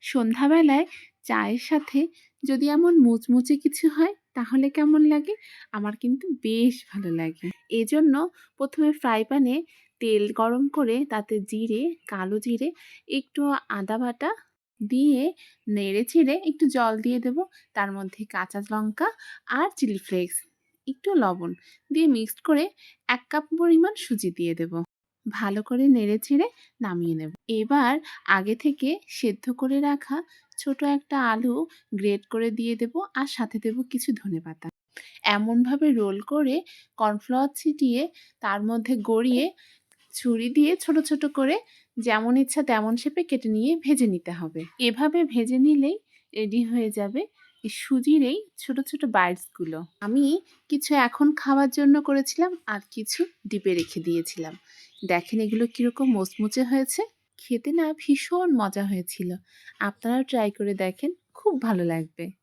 সন্ধ্যাবেলায় চায়ের সাথে যদি এমন মুচমুচে কিছু হয় তাহলে কেমন লাগে? আমার কিন্তু বেশ ভালো লাগে। এজন্য ১ম এ ফ্রাই প্যানে তেল গরম করে তাতে জিরে, কালো জিরে, একটু আদা বাটা দিয়ে নেড়ে-চেড়ে একটু জল দিয়ে দেব। তার মধ্যে কাঁচা লঙ্কা আর চিলি ফ্লেক্স, একটু লবণ দিয়ে মিক্সড করে ১ কাপ পরিমাণ সুজি দিয়ে দেব। ভালো করে নেড়ে-চেড়ে নামিয়ে নেব। এবার আগে থেকে সেদ্ধ করে রাখা ছোট একটা আলু গ্রেট করে দিয়ে দেব আর সাথে দেব কিছু ধনেপাতা। এমনভাবে রোল করে কর্নফ্লাওয়ার ছিটিয়ে তার মধ্যে গড়িয়ে ছুরি দিয়ে ছোট, ছোট করে যেমন ইচ্ছা তেমন শেপে কেটে নিয়ে ভেজে নিতে হবে। এভাবে ভেজে নিলেই রেডি হয়ে যাবে এই সুজির এই ছোট, ছোট বাইটস গুলো। আমি কিছু এখন খাওয়ার জন্য করেছিলাম আর কিছু ডিপে রেখে দিয়েছিলাম। দেখেন এগুলো কিরকম মুচমুচে হয়েছে? খেতে না ভীষণ মজা হয়েছিল। আপনারাও ট্রাই করে দেখেন, খুব ভালো লাগবে।